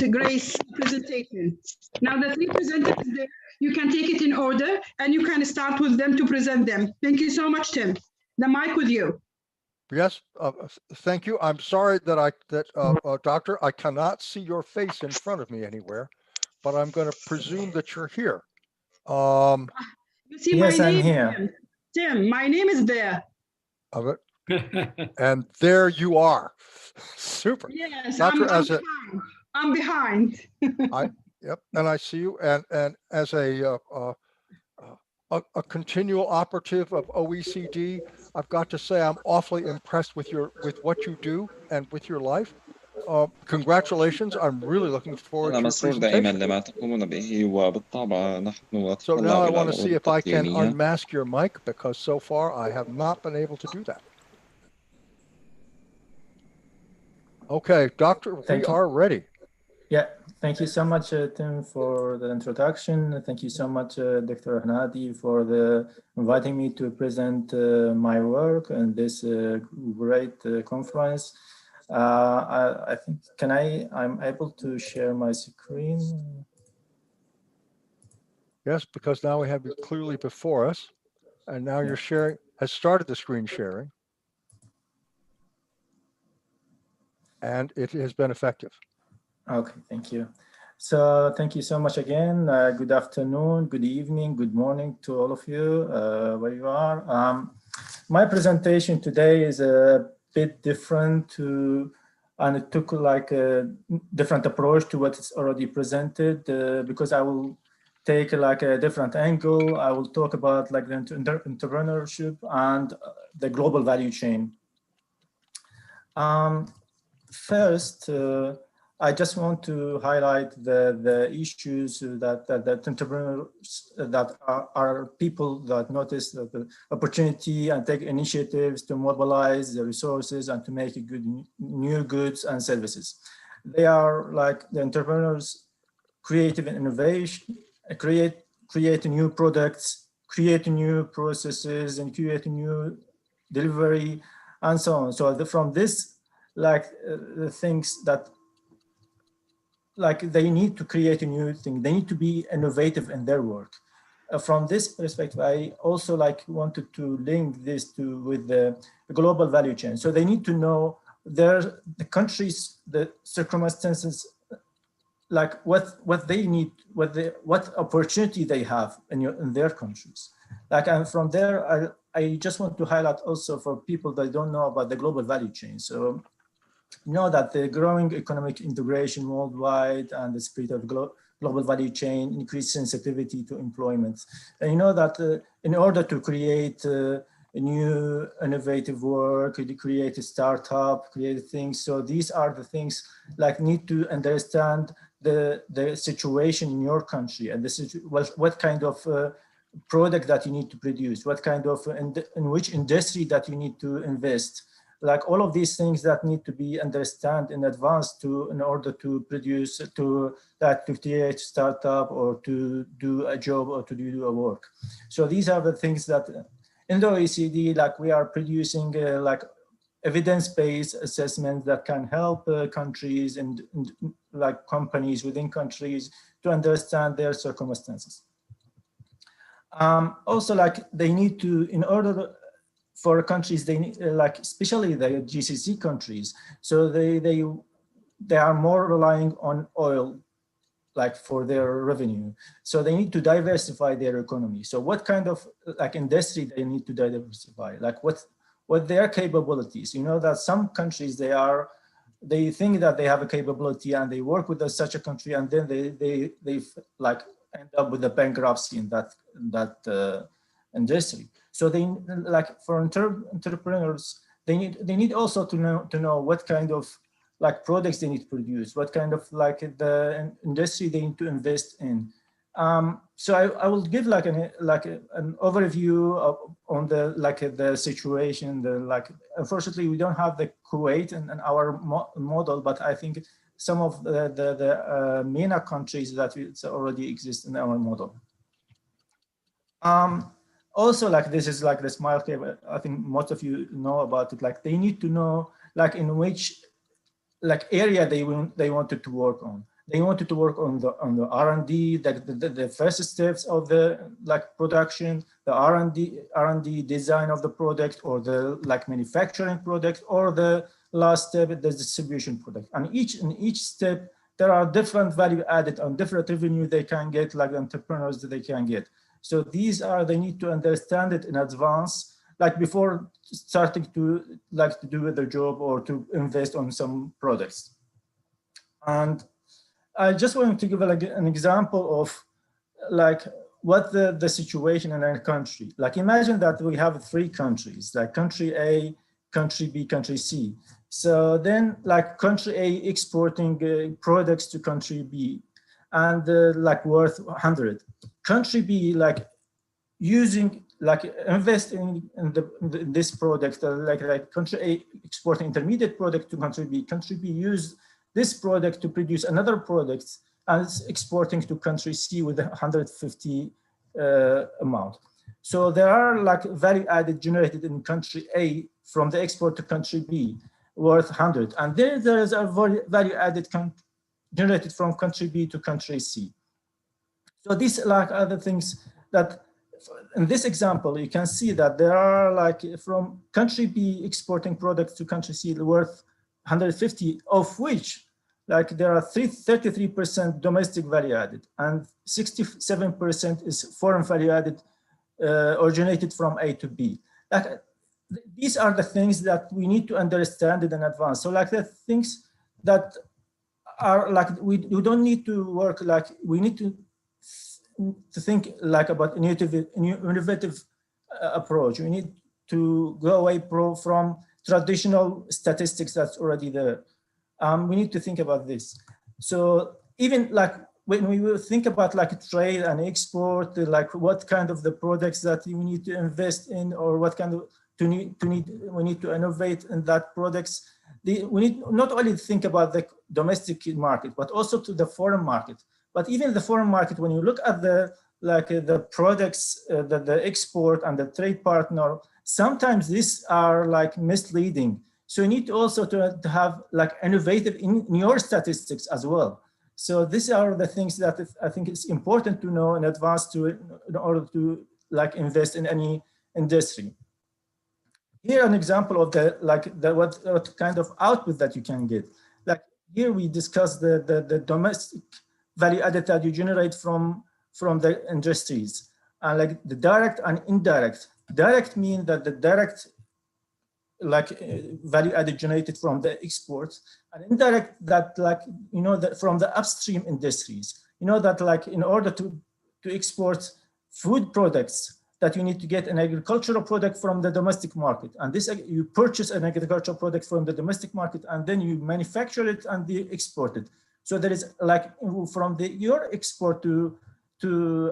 about Grace's presentation. Now the three presenters there, you can take it in order and you can start with them to present them. Thank you so much, Tim. The mic with you. Yes, thank you. I'm sorry that Doctor, I cannot see your face in front of me anywhere, but I'm going to presume that you're here. You see yes, my I'm name, here. Tim, my name is there. Of it. And there you are. Super. Yes, Doctor, I'm behind. Yep, and I see you. And as a continual operative of OECD, I've got to say I'm awfully impressed with what you do and with your life. Congratulations. I'm really looking forward to your presentation. So now I want to see if I can unmask your mic, because so far I have not been able to do that. Okay, Doctor, we are ready. Yeah, thank you so much, Tim, for the introduction. Thank you so much, Dr. Hanadi, for inviting me to present my work in this great conference. I think, I'm able to share my screen? Yes, because now we have it clearly before us, and now you're sharing, has started the screen sharing. And it has been effective. Okay, thank you. So thank you so much again. Good afternoon, good evening, good morning to all of you, where you are. My presentation today is a bit different and it took like a different approach to what is already presented, because I will take like a different angle. I will talk about like the entrepreneurship and the global value chain. First, I just want to highlight the issues that entrepreneurs that are people that notice the opportunity and take initiatives to mobilize the resources and to make new goods and services. They are like the entrepreneurs, creative innovation, create new products, create new processes, and create new delivery, and so on. So from this, like the things that like they need to create a new thing, they need to be innovative in their work. From this perspective, I also like wanted to link this with the global value chain. So they need to know the countries, the circumstances, like what they need, what opportunity they have in their countries. Like, and from there, I just want to highlight also for people that don't know about the global value chain. So know that the growing economic integration worldwide and the spirit of global value chain increased sensitivity to employment. And you know that in order to create a new innovative work, to create a startup, create things. So these are the things like need to understand the situation in your country and this is what kind of product that you need to produce, what kind of in which industry that you need to invest. Like all of these things that need to be understood in advance in order to produce, to create startup or to do a job or to do a work. So these are the things that in the OECD, like we are producing like evidence-based assessments that can help countries and like companies within countries to understand their circumstances. Also, like they need to, in order for countries, they need, like especially the GCC countries, so they are more relying on oil, like for their revenue. So they need to diversify their economy. So what kind of like industry they need to diversify? Like what their capabilities? You know that some countries they think that they have a capability and they work with such a country, and then they like end up with a bankruptcy in that industry. So they like for entrepreneurs, they need also to know what kind of like products they need to produce, what kind of like the industry they need to invest in. So I will give like an overview on the situation. Unfortunately we don't have the Kuwait in our model, but I think some of the MENA countries that already exist in our model. Also, like this is like the smile cave. I think most of you know about it. Like they need to know like in which like area they wanted to work on. They wanted to work on the R&D, the first steps of the production, the R&D design of the product, or the manufacturing product, or the last step, the distribution product. And in each step, there are different value added and different revenue they can get, entrepreneurs that they can get. So these are, they need to understand it in advance, before starting to do their job or to invest on some products. And I just wanted to give an example of what the situation in a country. Imagine that we have 3 countries, country A, country B, country C. So then country A exporting products to country B and worth 100. Country B investing in this product, country A exporting intermediate product to country B. Country B use this product to produce another product and it's exporting to country C with 150 amount. So there are value added generated in country A from the export to country B worth 100. And there is a value added generated from country B to country C. So these are the things that in this example, you can see that there are from country B exporting products to country C worth 150, of which there are 33% domestic value added and 67% is foreign value added originated from A to B. These are the things that we need to understand in advance. So the things that are we don't need to work we need to think about innovative approach. We need to go away from traditional statistics that's already there. We need to think about this. So even when we will think about trade and export, what kind of the products that we need to invest in, or what kind of we need to innovate in that products. We need not only to think about the domestic market, but also to the foreign market. But even the foreign market, when you look at the products, the export and the trade partner, sometimes these are misleading. So you need also to have innovative in your statistics as well. So these are the things that I think it's important to know in advance in order to invest in any industry. Here an example of what kind of output that you can get. Here we discuss the domestic value added that you generate from the industries, and the direct and indirect. Direct means that the direct value added generated from the exports, and indirect that that from the upstream industries. That in order to export food products, that you need to get an agricultural product from the domestic market, and this you purchase an agricultural product from the domestic market, and then you manufacture it and you export it. So there is from your export to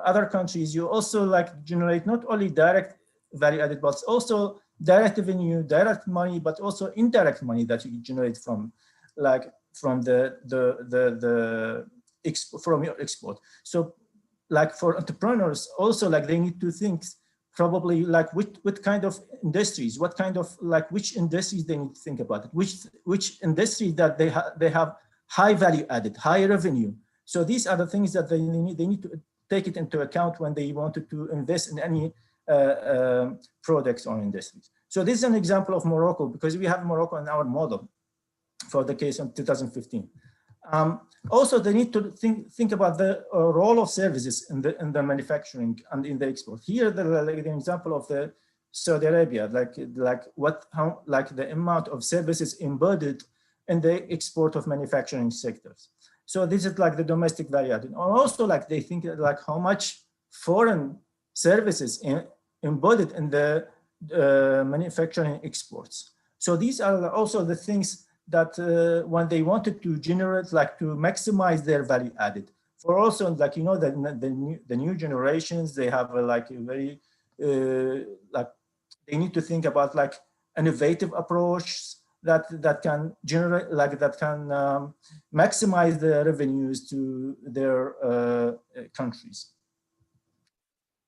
other countries, you also generate not only direct value added, but also direct revenue, direct money, but also indirect money that you generate from from your export. So for entrepreneurs also they need to think probably what kind of industries, what kind of which industries they need to think about it, which industry that they have high value added, high revenue. So these are the things that they need to take it into account when they wanted to invest in any products or industries. So this is an example of Morocco, because we have Morocco in our model for the case of 2015. Also, they need to think about the role of services in the manufacturing and in the export. Here, the example of the Saudi Arabia, the amount of services embedded in the export of manufacturing sectors. So this is the domestic value added. Also, they think how much foreign services embedded in the manufacturing exports. So these are also the things that when they wanted to generate, to maximize their value added. For also, the new generations, they have a very, they need to think about innovative approach that can generate, that can maximize the revenues to their countries.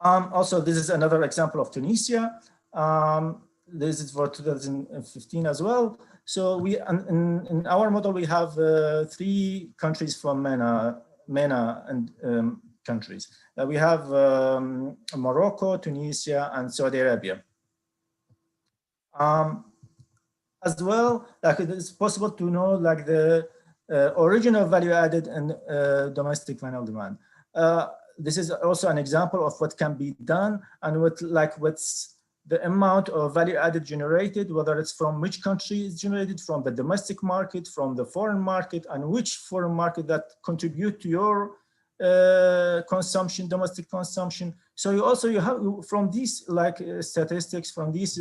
Also, this is another example of Tunisia. This is for 2015 as well. So we in our model we have 3 countries from MENA and countries. We have Morocco, Tunisia, and Saudi Arabia. As well, like it's possible to know like the original value added and domestic final demand. This is also an example of what can be done and what's the amount of value added generated, whether it's from which country is generated, from the domestic market, from the foreign market, and which foreign market that contribute to your consumption, domestic consumption. So you have from these like statistics, from these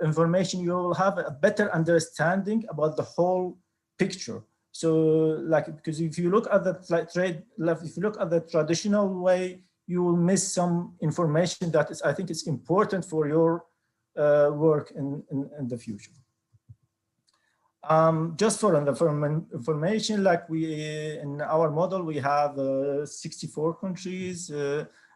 information, you will have a better understanding about the whole picture. So like, because if you look at the if you look at the traditional way, you will miss some information that is, I think it's important for your work in the future. Just for information, like in our model, we have 64 countries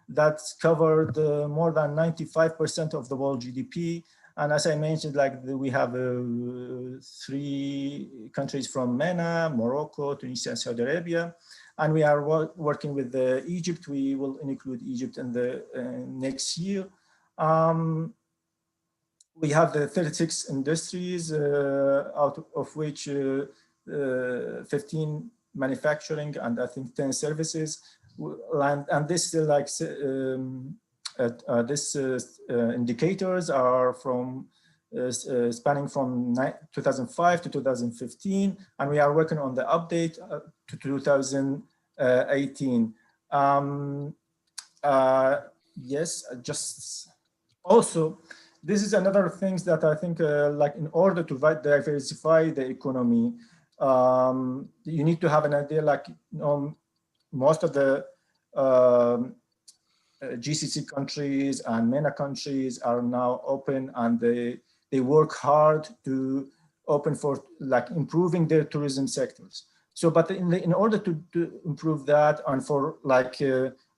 that's covered more than 95% of the world GDP. And as I mentioned, like we have 3 countries from MENA, Morocco, Tunisia, and Saudi Arabia. And we are working with Egypt. We will include Egypt in the next year. We have the 36 industries, out of which 15 manufacturing and I think 10 services. And this like indicators are from spanning from 2005 to 2015, and we are working on the update to 2018. Yes, just also, this is another things that I think like in order to diversify the economy, you need to have an idea like most of the GCC countries and MENA countries are now open, and they work hard to open for like improving their tourism sectors. So, but in order to improve that and for like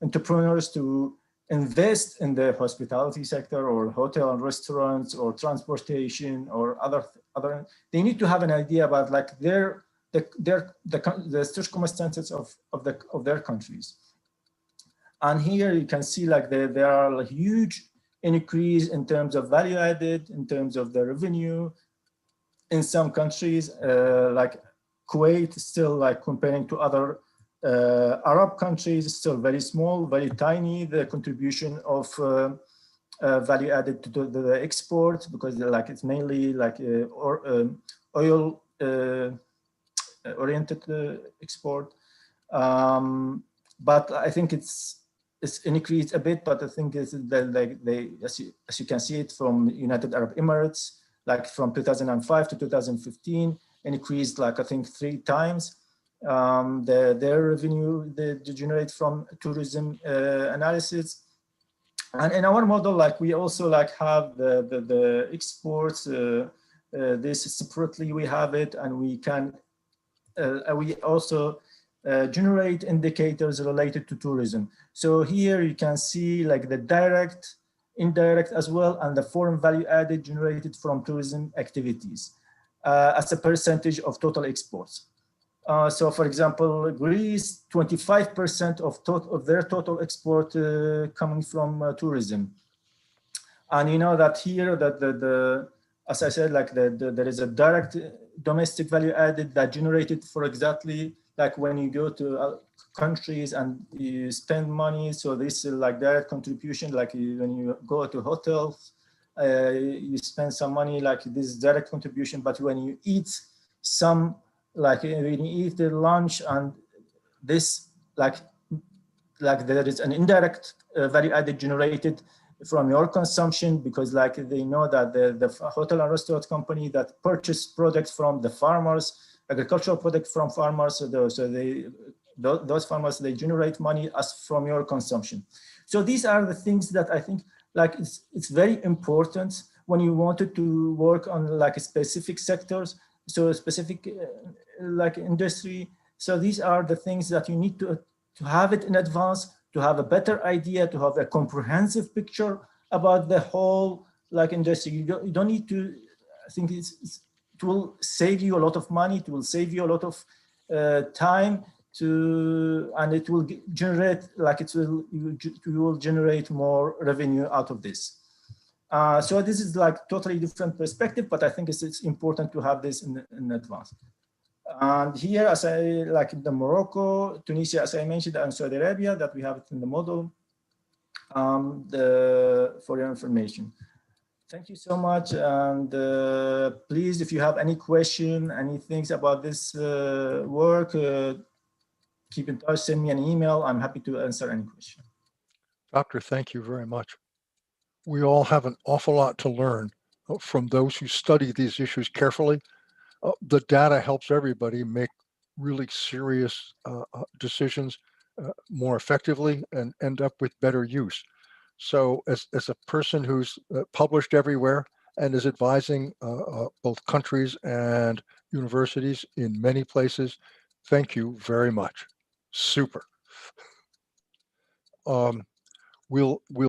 entrepreneurs to invest in the hospitality sector or hotel and restaurants or transportation or other, they need to have an idea about like the circumstances of their countries. And here you can see like there are a huge increase in terms of value added, in terms of the revenue. In some countries, like Kuwait, still like comparing to other Arab countries, still very small, very tiny, the contribution of value added to the export, because like it's mainly like oil oriented export. But I think it's increased a bit, but I think it's like as you can see it from United Arab Emirates, like from 2005 to 2015, increased like I think 3 times. Their revenue they generate from tourism analysis. And in our model, like we also like have the exports, this separately we have it, and we can, we also generate indicators related to tourism. So here you can see like the direct, indirect as well, and the foreign value added generated from tourism activities as a percentage of total exports. So for example, Greece, 25% of their total export coming from tourism. And you know that here that as I said, like there is a direct domestic value added that generated for exactly like when you go to countries and you spend money. So this is like direct contribution, like when you go to hotels, you spend some money, like this direct contribution. But when you eat some, like when you eat the lunch and this, like there is an indirect value added generated from your consumption, because like they know that the hotel and restaurant company that purchase products from the farmers, agricultural products from farmers, so those farmers, they generate money as from your consumption. So these are the things that I think like it's very important when you wanted to work on like specific sectors, so a specific like industry. So these are the things that you need to have it in advance, to have a better idea, to have a comprehensive picture about the whole like industry. You don't need to, I think it's it will save you a lot of money. It will save you a lot of time and it will generate, like you will generate more revenue out of this. So this is like totally different perspective, but I think it's important to have this in advance. And here, as I like the Morocco, Tunisia, as I mentioned, and Saudi Arabia, that we have it in the model for your information. Thank you so much. And please, if you have any question, any things about this work, keep in touch, send me an email. I'm happy to answer any question. Doctor, thank you very much. We all have an awful lot to learn from those who study these issues carefully. The data helps everybody make really serious decisions more effectively and end up with better use. So as a person who's published everywhere and is advising both countries and universities in many places, thank you very much. Super. We'll